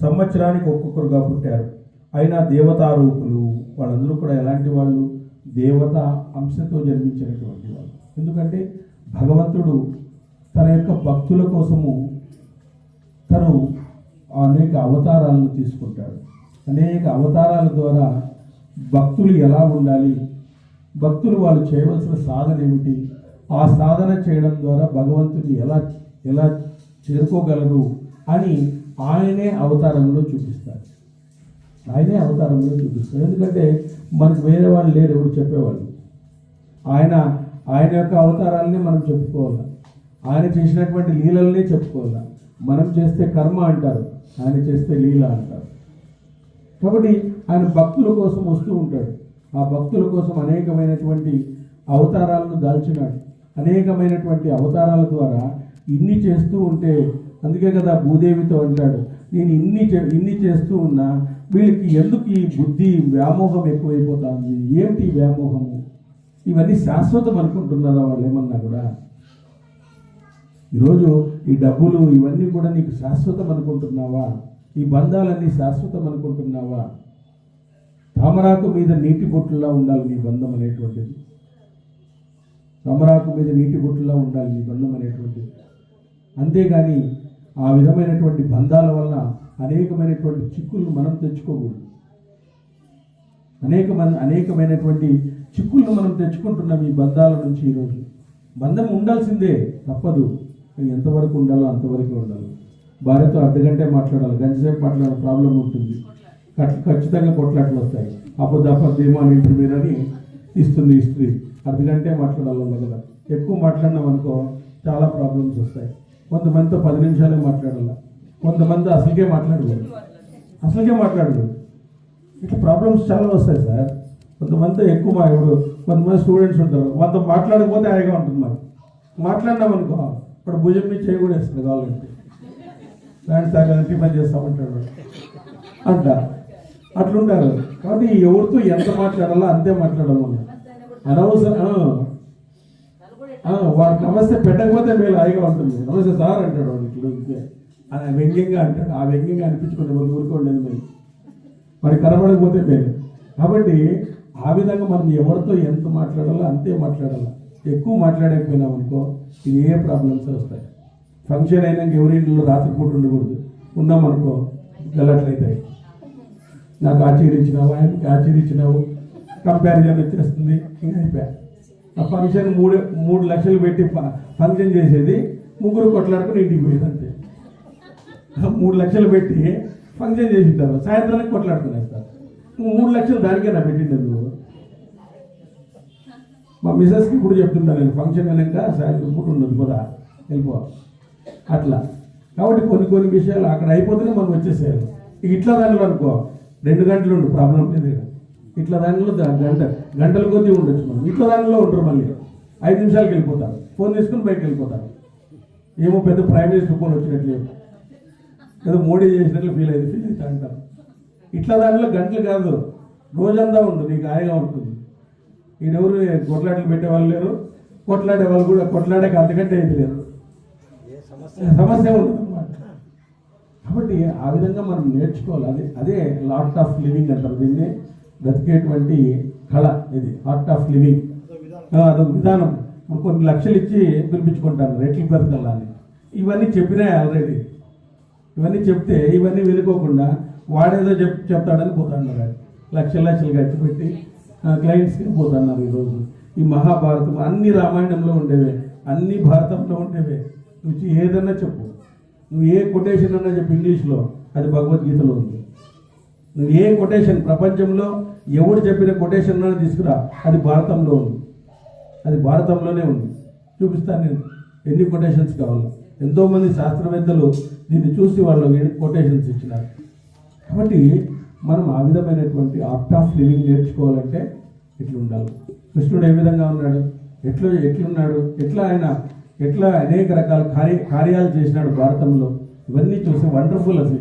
సంవత్సరానికి ఒక్కొక్కరుగా పుట్టారు. అయినా దేవతారూపులు. వాళ్ళందరూ కూడా ఎలాంటి వాళ్ళు? దేవత అంశతో జన్మించినటువంటి వాళ్ళు. ఎందుకంటే భగవంతుడు తన యొక్క భక్తుల కోసము తను అనేక అవతారాలను తీసుకుంటాడు. అనేక అవతారాల ద్వారా భక్తులు ఎలా ఉండాలి, భక్తులు వాళ్ళు చేయవలసిన సాధన ఏమిటి, ఆ సాధన చేయడం ద్వారా భగవంతుని ఎలా ఎలా చేరుకోగలరు అని ఆయనే అవతారంలో చూపిస్తారు. ఆయనే అవతారంలో చూపిస్తారు. ఎందుకంటే మనకు వేరే వాళ్ళు లేరు, ఎవరు చెప్పేవాళ్ళు. ఆయన యొక్క అవతారాలనే మనం చెప్పుకోవాలి. ఆయన చేసినటువంటి లీలల్నే చెప్పుకోవాలి. మనం చేస్తే కర్మ అంటారు, ఆయన చేస్తే లీల అంటారు. కాబట్టి ఆయన భక్తుల కోసం వస్తూ ఉంటాడు. ఆ భక్తుల కోసం అనేకమైనటువంటి అవతారాలను దాల్చినాడు. అనేకమైనటువంటి అవతారాల ద్వారా ఇన్ని చేస్తూ ఉంటే, అందుకే కదా భూదేవితో అంటాడు, నేను ఇన్ని చేస్తూ ఉన్నా వీళ్ళకి ఎందుకు ఈ బుద్ధి వ్యామోహం ఎక్కువైపోతుంది? ఏమిటి వ్యామోహము? ఇవన్నీ శాశ్వతం అనుకుంటున్నారా వాళ్ళు ఏమన్నా కూడా? ఈరోజు ఈ డబ్బులు ఇవన్నీ కూడా నీకు శాశ్వతం అనుకుంటున్నావా? ఈ బంధాలన్నీ శాశ్వతం అనుకుంటున్నావా? తామరాకు మీద నీటి బొట్టులా ఉండాలి నీ బంధం అనేటువంటిది. తామరాకు మీద నీటి బొట్టులా ఉండాలి నీ బంధం అనేటువంటిది. అంతేగాని ఆ విధమైనటువంటి బంధాల వలన అనేకమైనటువంటి చిక్కులను మనం తెచ్చుకోకూడదు. అనేకమైనటువంటి చిక్కులను మనం తెచ్చుకుంటున్నాం ఈ బంధాల నుంచి. ఈరోజు బంధం ఉండాల్సిందే, తప్పదు. ఎంతవరకు ఉండాలో అంతవరకు ఉండాలి. భార్యతో అర్ధగంటే మాట్లాడాలి, గంట సేపు మాట్లాడాలి, ప్రాబ్లం ఉంటుంది. ఖచ్చితంగా కొట్లాట్లు వస్తాయి. అబద్ధేమో అని ఇంటర్వ్యూ అని ఇస్తుంది స్త్రీ. అర్ధగంటే మాట్లాడాలి కదా. ఎక్కువ మాట్లాడినాం అనుకో చాలా ప్రాబ్లమ్స్ వస్తాయి. కొంతమందితో 10 నిమిషాలే మాట్లాడాలి, కొంతమంది అసలుకే మాట్లాడకూడదు. ఇట్లా ప్రాబ్లమ్స్ చాలా వస్తాయి సార్. కొంతమంది ఎక్కువ ఇప్పుడు కొంతమంది స్టూడెంట్స్ ఉంటారు, వాళ్ళతో మాట్లాడకపోతే హాయిగా ఉంటుంది. మరి మాట్లాడినాం అనుకో ఇప్పుడు భుజం మీద చేయి కూడా వేస్తుంది కావాలంటే, ఫ్రెండ్స్ దాకా టిఫిన్ చేస్తామంటాడు అంట. అట్లుంటారు. కాబట్టి ఎవరితో ఎంత మాట్లాడాలో అంతే మాట్లాడాలి. అనవసరం వాడు నమస్తే పెట్టకపోతే మేలు హాయిగా ఉంటుంది. నమస్తే సార్ అంటాడు వాడు. ఇట్లు అది వ్యంగ్యంగా అంటాడు. ఆ వ్యంగ్యంగా అనిపించుకునే వాళ్ళు ఊరుకోలేదు మేలు, మరి కనబడకపోతే మేలు. కాబట్టి ఆ విధంగా మనం ఎవరితో ఎంత మాట్లాడాలో అంతే మాట్లాడాలి. ఎక్కువ మాట్లాడకపోయినాం అనుకో ఇది ఏ ప్రాబ్లమ్స్ వస్తాయి. ఫంక్షన్ అయినాక ఎవరి ఇంట్లో రాత్రిపూట ఉండకూడదు. ఉన్నామనుకో గలట్లయితాయి. నాకు ఆచరించినావు, ఆయనకి ఆచరించినావు, కంపారిజన్ వచ్చేస్తుంది. ఇంకా అయిపోయా. ఆ ఫంక్షన్ 3 లక్షలు పెట్టి ఫంక్షన్ చేసేది 3 కొట్లాడుకుని ఇంటికి పోయేది అంతే. 3 లక్షలు పెట్టి ఫంక్షన్ చేసింటారు, సాయంత్రానికి కొట్లాడుకునేస్తారు. 3 లక్షలు దానికేనా పెట్టిండే నువ్వు? మా మిసెస్కి ఇప్పుడు చెప్తుంటాను నేను, ఫంక్షన్ అయినాక సాయంత్రం పూట ఉండదు కదా, వెళ్ళిపో అట్లా. కాబట్టి కొన్ని విషయాలు అక్కడ అయిపోతేనే మనం వచ్చేసేయాలి. ఇట్లా దాంట్లో అనుకో 2 గంటలు ఉండు, ప్రాబ్లం లేదు. ఇట్లా దాంట్లో గంటల కొద్దీ ఉండొచ్చు. మనం ఇట్లా దాంట్లో ఉంటారు, మళ్ళీ 5 నిమిషాలకి వెళ్ళిపోతారు, ఫోన్ తీసుకుని బయటకు వెళ్ళిపోతారు. ఏమో పెద్ద ప్రైమ్ మినిస్టర్ ఫోన్ వచ్చినట్లేదు, ఏదో మోడీ చేసినట్లు ఫీల్ అవుతా అంటారు. ఇట్లా దాంట్లో గంటలు కాదు, రోజంతా ఉంటుంది, నీకు హాయిగా ఉంటుంది. ఈయనెవరు కొట్లాటలు పెట్టేవాళ్ళు లేరు, కొట్లాడే వాళ్ళు కూడా కొట్లాడక అంతకంటే ఏది లేరు, సమస్య ఉంటుంది అన్నమాట. కాబట్టి ఆ విధంగా మనం నేర్చుకోవాలి. అదే ఆర్ట్ ఆఫ్ లివింగ్ అంటారు దీన్ని. బ్రతికేటువంటి కళ ఇది, ఆర్ట్ ఆఫ్ లివింగ్. అదొక విధానం. కొన్ని లక్షలు ఇచ్చి పిలిపించుకుంటాను రేట్లు పెరగాలని. ఇవన్నీ చెప్పినాయి ఆల్రెడీ. ఇవన్నీ చెప్తే ఇవన్నీ వినుకోకుండా వాడేదో చెప్తాడని పోతున్నారు. లక్షలు ఖర్చు పెట్టి క్లయింట్స్కి పోతున్నారు. ఈరోజు ఈ మహాభారతం అన్ని రామాయణంలో ఉండేవే, అన్ని భారతంలో ఉండేవే. నువ్వు ఏదన్నా చెప్పు, నువ్వు ఏ కొటేషన్ అన్నా చెప్పు ఇంగ్లీష్లో, అది భగవద్గీతలో ఉంది. నువ్వు ఏ కొటేషన్ ప్రపంచంలో ఎవడు చెప్పిన కొటేషన్ అన్నా తీసుకురా, అది భారతంలో ఉంది. అది భారతంలోనే ఉంది. చూపిస్తాను నేను ఎన్ని కొటేషన్స్ కావాలో. ఎంతోమంది శాస్త్రవేత్తలు దీన్ని చూసి వాళ్ళు కొటేషన్స్ ఇచ్చినారు. కాబట్టి మనం ఆ విధమైనటువంటి ఆర్ట్ ఆఫ్ లివింగ్ నేర్చుకోవాలంటే ఇట్లా ఉండాలి. కృష్ణుడు ఏ విధంగా ఉన్నాడు, ఎట్లున్నాడు, ఎట్లా అనేక రకాల కార్యాలు చేసినాడు భారతంలో. ఇవన్నీ చూసి వండర్ఫుల్. అసలు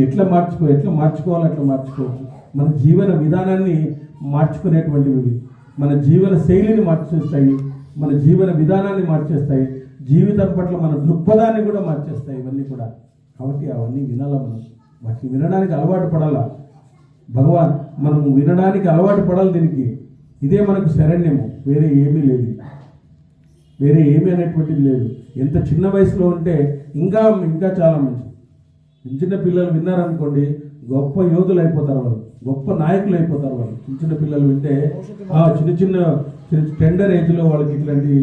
ఎట్లా మార్చుకోవాలి అట్లా మార్చుకోవచ్చు. మన జీవన విధానాన్ని మార్చుకునేటువంటివి, మన జీవన శైలిని మార్చేస్తాయి, మన జీవన విధానాన్ని మార్చేస్తాయి, జీవితం పట్ల మన దృక్పథాన్ని కూడా మార్చేస్తాయి ఇవన్నీ కూడా. కాబట్టి అవన్నీ వినాలా, మనం వాటిని వినడానికి అలవాటు పడాలా. భగవాన్ మనము వినడానికి అలవాటు పడాలి. దీనికి ఇదే మనకు శరణ్యము, వేరే ఏమీ లేదు, వేరే ఏమీ అనేటువంటిది లేదు. ఎంత చిన్న వయసులో ఉంటే ఇంకా చాలా మంచిది. చిన్న పిల్లలు విన్నారనుకోండి గొప్ప యోధులు అయిపోతారు, వాళ్ళు గొప్ప నాయకులు అయిపోతారు. వాళ్ళు చిన్న పిల్లలు వింటే చిన్న టెండర్ ఏజ్లో వాళ్ళకి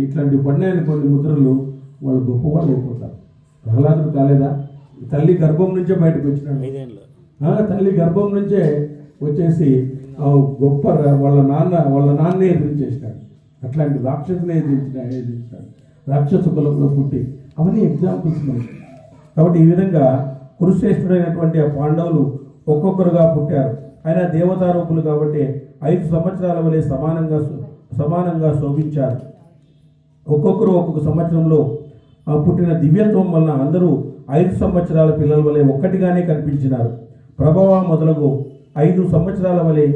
ఇట్లాంటి పడినాయనుకోండి ముద్రలు, వాళ్ళు గొప్పవాళ్ళు అయిపోతారు. ప్రహ్లాదుడు కాలేదా? తల్లి గర్భం నుంచే బయటకు వచ్చినాడు. తల్లి గర్భం నుంచే వచ్చేసి గొప్ప వాళ్ళ నాన్నే ఎదిరించేసినాడు. అట్లాంటి రాక్షసుని ఎదిరించినాడు, రాక్షస కులంలో పుట్టి. అవన్నీ ఎగ్జాంపుల్స్ మనకి. కాబట్టి ఈ విధంగా కురుశ్రేష్ఠుడైనటువంటి ఆ పాండవులు ఒక్కొక్కరుగా పుట్టారు. ఆయన దేవతారూపులు కాబట్టి 5 సంవత్సరాల వలె సమానంగా శోభించారు. ఒక్కొక్కరు ఒక్కొక్క సంవత్సరంలో పుట్టిన దివ్యత్వం వలన అందరూ 5 సంవత్సరాల పిల్లల వలె ఒక్కటిగానే కనిపించినారు. ప్రభావ మొదలగు 5 సంవత్సరాల వలె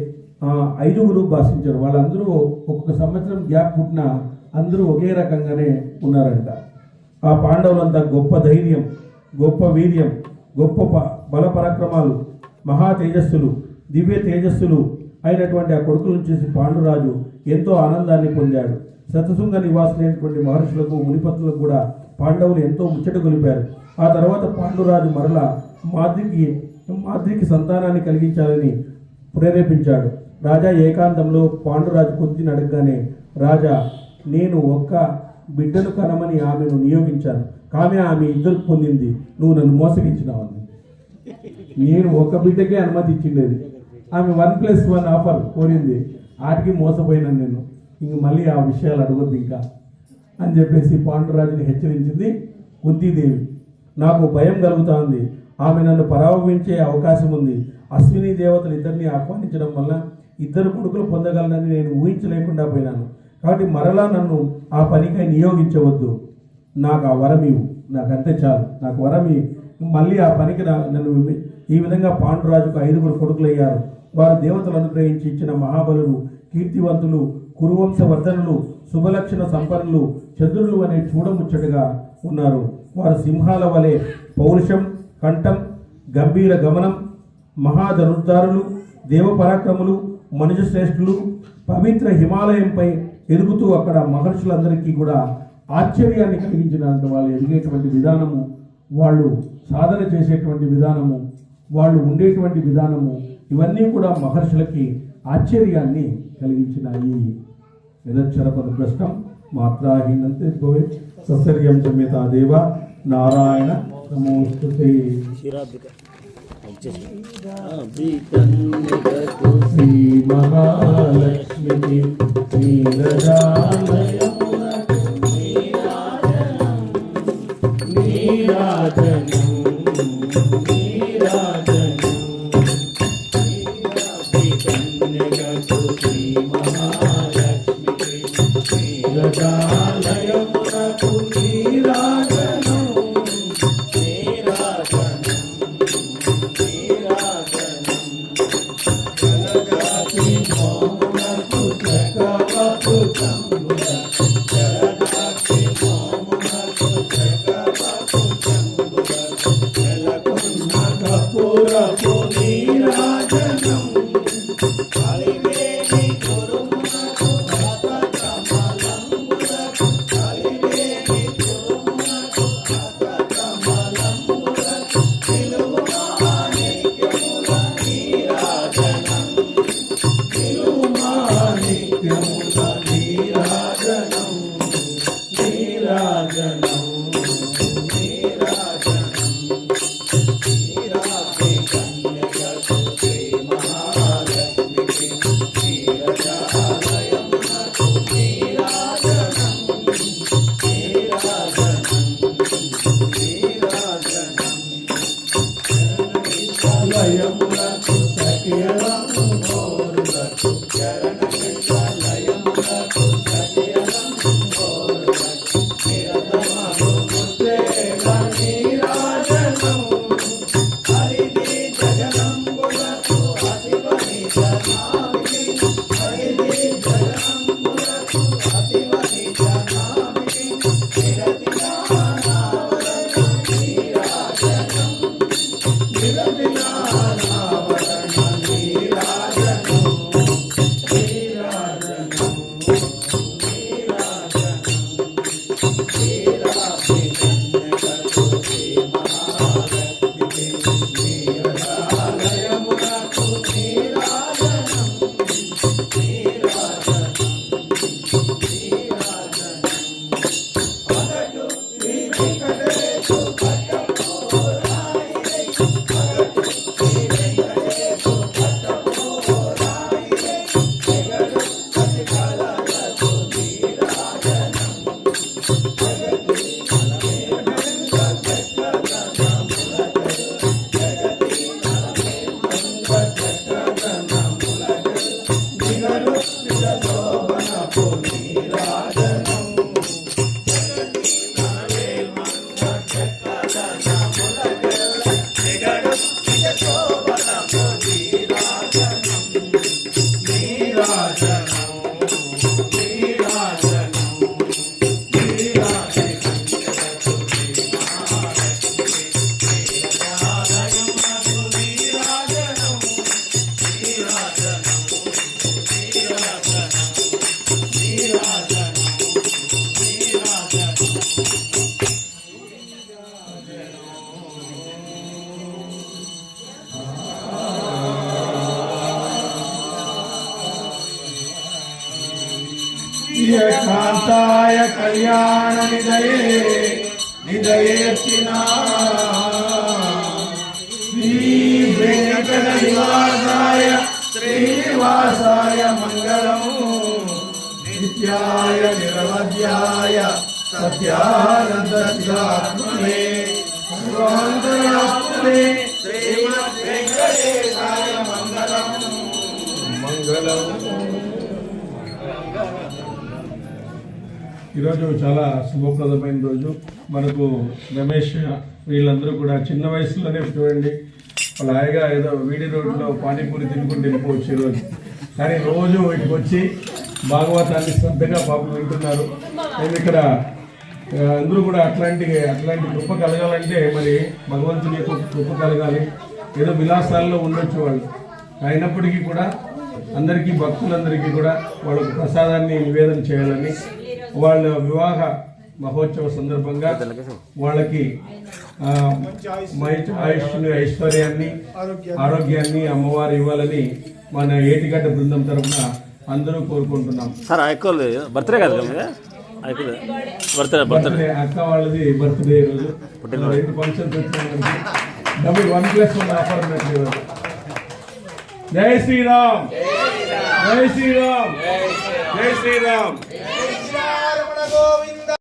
5గురు భాషించారు. వాళ్ళందరూ ఒక్కొక్క సంవత్సరం గ్యాప్ పుట్టిన అందరూ ఒకే రకంగానే ఉన్నారంట. ఆ పాండవులంతా గొప్ప ధైర్యం, గొప్ప వీర్యం, గొప్ప బల పరాక్రమాలు, మహా తేజస్సులు, దివ్య తేజస్సులు అయినటువంటి ఆ కొడుకులను చూసి పాండురాజు ఎంతో ఆనందాన్ని పొందాడు. శతశృంగ నివాసులైనటువంటి మహర్షులకు, మునిపత్తులకు కూడా పాండవులు ఎంతో ముచ్చట గొలిపారు. ఆ తర్వాత పాండురాజు మరలా మాద్రికి సంతానాన్ని కలిగించాలని ప్రేరేపించాడు. రాజా ఏకాంతంలో పాండురాజు కుంతిని అడగగానే, రాజా, నేను ఒక్క బిడ్డను కనమని ఆమెను నియోగించాను, కానీ ఆమె ఇద్దరు పొందింది, నువ్వు నన్ను మోసగించినావు. నేను ఒక బిడ్డకే అనుమతి ఇచ్చిండేది, ఆమె 1+1 ఆఫర్ కోరింది, ఆటికి మోసపోయినాను నేను, ఇంక మళ్ళీ ఆ విషయాలు అడగొద్దు ఇంకా అని చెప్పేసి పాండురాజుని హెచ్చరించింది కుంతీదేవి. నాకు భయం కలుగుతా ఉంది, ఆమె నన్ను పరాభవించే అవకాశం ఉంది. అశ్విని దేవతలు ఇద్దరిని ఆహ్వానించడం వల్ల 2 కొడుకులు పొందగలనని నేను ఊహించలేకుండా పోయినాను. కాబట్టి మరలా నన్ను ఆ పనికై నియోగించవద్దు, నాకు ఆ వరం ఇవ్వు, నాకంతే చాలు, నాకు వరం మళ్ళీ ఆ పనికి నన్ను. ఈ విధంగా పాండురాజుకు 5 కొడుకులు అయ్యారు. వారు దేవతలు అనుగ్రహించి ఇచ్చిన మహాబలులు, కీర్తివంతులు, కురువంశవర్ధనులు, శుభలక్షణ సంపన్నులు, చంద్రులు అనే చూడముచ్చటగా ఉన్నారు. వారు సింహాల వలె పౌరుషం, కంఠం, గంభీర గమనం, మహాధనుర్ధారులు, దేవపరాక్రములు, మనుజశ్రేష్ఠులు, పవిత్ర హిమాలయంపై ఎదుగుతూ అక్కడ మహర్షులందరికీ కూడా ఆశ్చర్యాన్ని కలిగించినంత వాళ్ళు ఎదిగేటువంటి విధానము, వాళ్ళు సాధన చేసేటువంటి విధానము, వాళ్ళు ఉండేటువంటి విధానము, ఇవన్నీ కూడా మహర్షులకి ఆశ్చర్యాన్ని కలిగించినాయి. నిరక్షర పదభ్రష్టం మాత్రాహీనంతే భవే సత్సర్యం చమితా దేవ నారాయణ నమోస్తుతే. శ్రీ మహాలక్ష్మి కాంతాయ కళ్యాణ నిదయే నిదయేర్చిన శ్రీ వెంకట నివాసాయ శ్రీనివాసాయ మంగళము నిత్యాయ నిరవధ్యాయ సత్యానంద శివాత్మనే సర్వాంతరాత్మనే శ్రీమద్ వెంకటేశాయ మంగళము మంగళము. ఈరోజు చాలా శుభప్రదమైన రోజు. మనకు రమేష్ వీళ్ళందరూ కూడా చిన్న వయసులోనే చూడండి, వాళ్ళు హాయిగా ఏదో వీడి రోడ్లో పానీపూరి తినుకుంటూ వెళ్ళిపోవచ్చు ఈరోజు. కానీ రోజు ఇక్కడికి వచ్చి భాగవతాన్ని శ్రద్ధగా పాపం వింటున్నారు. నేను ఇక్కడ అందరూ కూడా అట్లాంటి కృప కలగాలంటే మరి భగవంతుని యొక్క కృప కలగాలి. ఏదో విలాసాల్లో ఉండొచ్చు వాళ్ళు, అయినప్పటికీ కూడా అందరికీ భక్తులందరికీ కూడా వాళ్ళకు ప్రసాదాన్ని నివేదన చేయాలని, వాళ్ళ వివాహ మహోత్సవ సందర్భంగా వాళ్ళకి ఆయుష్ని ఐశ్వర్యాన్ని ఆరోగ్యాన్ని అమ్మవారు ఇవ్వాలని మన ఏటిగడ్డ బృందం తరఫున అందరూ కోరుకుంటున్నాం. సార్ ఎక్కువ బర్త్డే కాదు బర్త్డే అక్క వాళ్ళది బర్త్డే రోజు. 2 ఫంక్షన్స్ వచ్చిన డబుల్ 1+1 ఆఫర్ ఉన్నట్లు. జై శ్రీరామ్, జై శ్రీరామ్, జై శ్రీరామ్. గోవింద